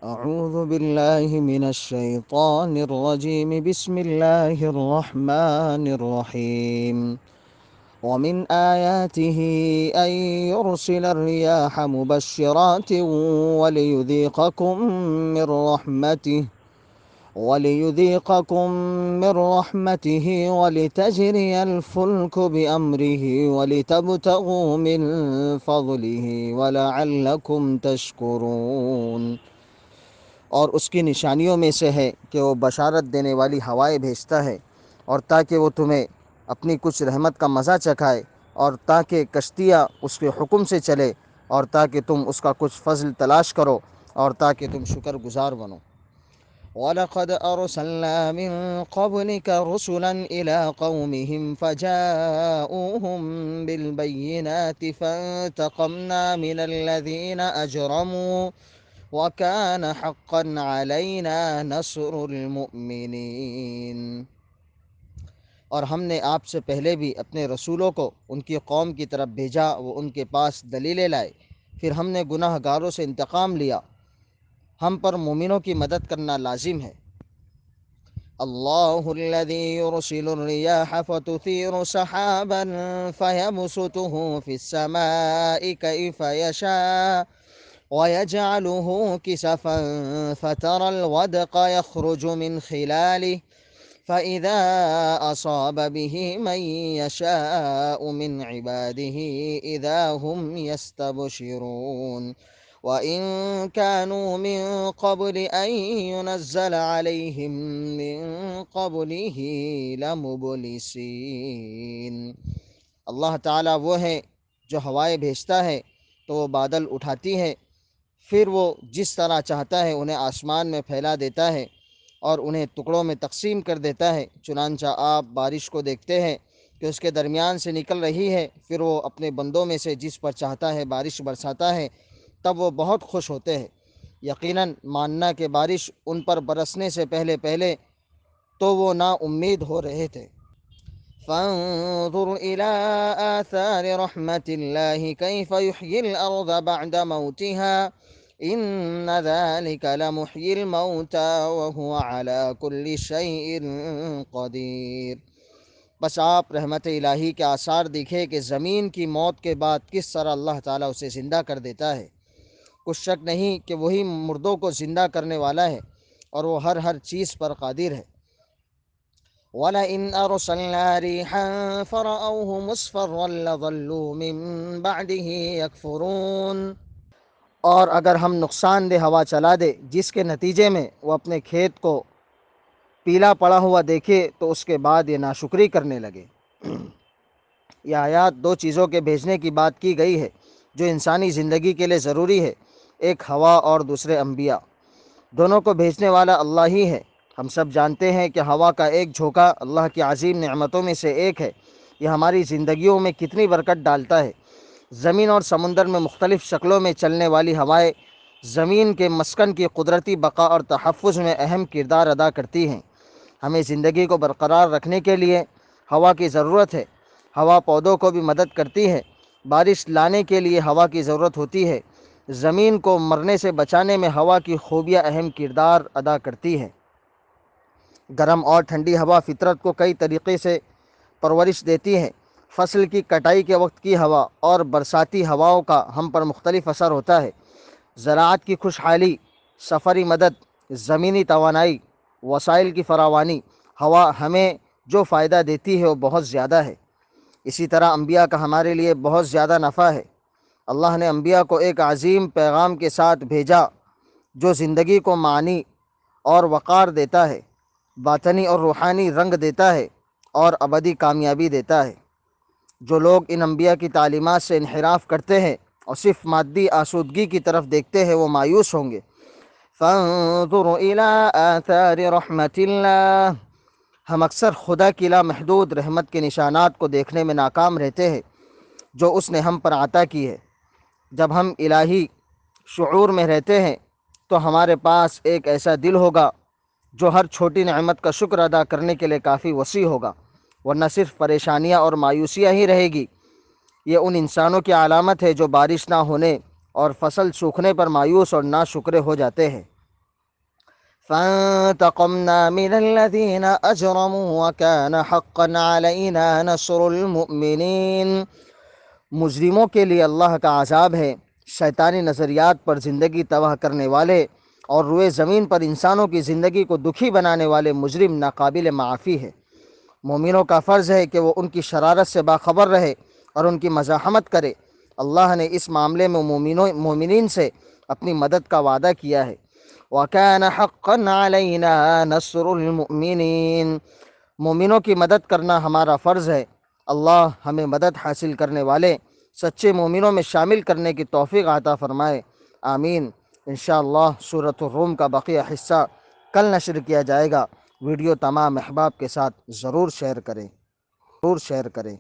أعوذ بالله من الشيطان الرجيم بسم الله الرحمن الرحيم ومن آياته أن يرسل الرياح مبشرات وليذيقكم من رحمته وليذيقكم من رحمته ولتجري الفلك بأمره ولتبتغوا من فضله ولعلكم تشكرون۔ اور اس کی نشانیوں میں سے ہے کہ وہ بشارت دینے والی ہوائیں بھیجتا ہے، اور تاکہ وہ تمہیں اپنی کچھ رحمت کا مزہ چکھائے، اور تاکہ کشتیاں اس کے حکم سے چلے، اور تاکہ تم اس کا کچھ فضل تلاش کرو، اور تاکہ تم شکر گزار بنو۔ وَلَقَدْ أَرْسَلْنَا مِن قَبْلِكَ رُسُلًا إِلَىٰ قَوْمِهِمْ فَجَاءُوهُم بِالْبَيِّنَاتِ فَانتَقَمْنَا مِنَ الَّذِينَ أَجْرَمُوا وَكَانَ حَقًّا عَلَيْنَا نَصْرُ الْمُؤْمِنِينَ۔ اور ہم نے آپ سے پہلے بھی اپنے رسولوں کو ان کی قوم کی طرف بھیجا، وہ ان کے پاس دلیلیں لائے، پھر ہم نے گناہ گاروں سے انتقام لیا، ہم پر مومنوں کی مدد کرنا لازم ہے۔ اللہ الذی یرسل الریاح فتثیر سحابا فیبسطہ فی السماء کیف یشاء وَيَجْعَلُهُ كِسَفًا فَتَرَى الْوَدْقَ يَخْرُجُ مِنْ خِلَالِهِ فَإِذَا أَصَابَ بِهِ مَنْ يَشَاءُ مِنْ عِبَادِهِ إِذَا هُمْ يَسْتَبْشِرُونَ وَإِنْ كَانُوا مِنْ قَبْلِ أَنْ يُنَزَّلَ عَلَيْهِمْ مِنْ قَبْلِهِ لَمُبْلِسِينَ۔ اللہ تعالیٰ وہ ہے جو ہوائیں بھیجتا ہے تو وہ بادل اٹھاتی ہے، پھر وہ جس طرح چاہتا ہے انہیں آسمان میں پھیلا دیتا ہے اور انہیں ٹکڑوں میں تقسیم کر دیتا ہے۔ چنانچہ آپ بارش کو دیکھتے ہیں کہ اس کے درمیان سے نکل رہی ہے، پھر وہ اپنے بندوں میں سے جس پر چاہتا ہے بارش برساتا ہے، تب وہ بہت خوش ہوتے ہیں۔ یقیناً ماننا کہ بارش ان پر برسنے سے پہلے تو وہ نا امید ہو رہے تھے۔ فانظر إلى آثار رحمة الله كيف يحيي الأرض بعد موتها إن ذلك لمحيي الموتى وهو على كل شيء قدير۔ بس آپ رحمت الہی کے آثار دیکھیں کہ زمین کی موت کے بعد کس طرح اللہ تعالیٰ اسے زندہ کر دیتا ہے۔ کچھ شک نہیں کہ وہی مردوں کو زندہ کرنے والا ہے اور وہ ہر چیز پر قادر ہے۔ وَلَئِنْ أَرْسَلْنَا رِيحًا فَرَأَوْهُ مُصْفَرًّا لَظَلُّوا مِن بَعْدِهِ يَكْفُرُونَ۔ اور اگر ہم نقصان دہ ہوا چلا دے جس کے نتیجے میں وہ اپنے کھیت کو پیلا پڑا ہوا دیکھے تو اس کے بعد یہ ناشکری کرنے لگے۔ یہ آیات دو چیزوں کے بھیجنے کی بات کی گئی ہے جو انسانی زندگی کے لیے ضروری ہے، ایک ہوا اور دوسرے انبیاء۔ دونوں کو بھیجنے والا اللہ ہی ہے۔ ہم سب جانتے ہیں کہ ہوا کا ایک جھونکا اللہ کی عظیم نعمتوں میں سے ایک ہے۔ یہ ہماری زندگیوں میں کتنی برکت ڈالتا ہے۔ زمین اور سمندر میں مختلف شکلوں میں چلنے والی ہوائیں زمین کے مسکن کی قدرتی بقا اور تحفظ میں اہم کردار ادا کرتی ہیں۔ ہمیں زندگی کو برقرار رکھنے کے لیے ہوا کی ضرورت ہے۔ ہوا پودوں کو بھی مدد کرتی ہے۔ بارش لانے کے لیے ہوا کی ضرورت ہوتی ہے۔ زمین کو مرنے سے بچانے میں ہوا کی خوبیاں اہم کردار ادا کرتی ہے۔ گرم اور ٹھنڈی ہوا فطرت کو کئی طریقے سے پرورش دیتی ہے۔ فصل کی کٹائی کے وقت کی ہوا اور برساتی ہواؤں کا ہم پر مختلف اثر ہوتا ہے۔ زراعت کی خوشحالی، سفری مدد، زمینی توانائی، وسائل کی فراوانی، ہوا ہمیں جو فائدہ دیتی ہے وہ بہت زیادہ ہے۔ اسی طرح انبیاء کا ہمارے لیے بہت زیادہ نفع ہے۔ اللہ نے انبیاء کو ایک عظیم پیغام کے ساتھ بھیجا جو زندگی کو معنی اور وقار دیتا ہے، باطنی اور روحانی رنگ دیتا ہے اور ابدی کامیابی دیتا ہے۔ جو لوگ ان انبیاء کی تعلیمات سے انحراف کرتے ہیں اور صرف مادی آسودگی کی طرف دیکھتے ہیں وہ مایوس ہوں گے۔ فانظر إلى آثار رحمت اللہ۔ ہم اکثر خدا کی لامحدود رحمت کے نشانات کو دیکھنے میں ناکام رہتے ہیں جو اس نے ہم پر عطا کی ہے۔ جب ہم الہی شعور میں رہتے ہیں تو ہمارے پاس ایک ایسا دل ہوگا جو ہر چھوٹی نعمت کا شکر ادا کرنے کے لیے کافی وسیع ہوگا، ورنہ صرف پریشانیاں اور مایوسیاں ہی رہے گی۔ یہ ان انسانوں کی علامت ہے جو بارش نہ ہونے اور فصل سوکھنے پر مایوس اور ناشکرے ہو جاتے ہیں۔ فانتقمنا من الذين أجرموا وكان حقا علينا نصر المؤمنين۔ مجرموں کے لیے اللہ کا عذاب ہے، شیطانی نظریات پر زندگی تباہ کرنے والے اور روئے زمین پر انسانوں کی زندگی کو دکھی بنانے والے مجرم ناقابل معافی ہے۔ مومنوں کا فرض ہے کہ وہ ان کی شرارت سے باخبر رہے اور ان کی مزاحمت کرے۔ اللہ نے اس معاملے میں مومنین سے اپنی مدد کا وعدہ کیا ہے۔ وَكَانَ حَقًّا عَلَيْنَا نَصْرُ الْمُؤْمِنِينَ، مومنوں کی مدد کرنا ہمارا فرض ہے۔ اللہ ہمیں مدد حاصل کرنے والے سچے مومنوں میں شامل کرنے کی توفیق عطا فرمائے، آمین۔ انشاءاللہ سورۃ الروم کا بقیہ حصہ کل نشر کیا جائے گا۔ ویڈیو تمام احباب کے ساتھ ضرور شیئر کریں۔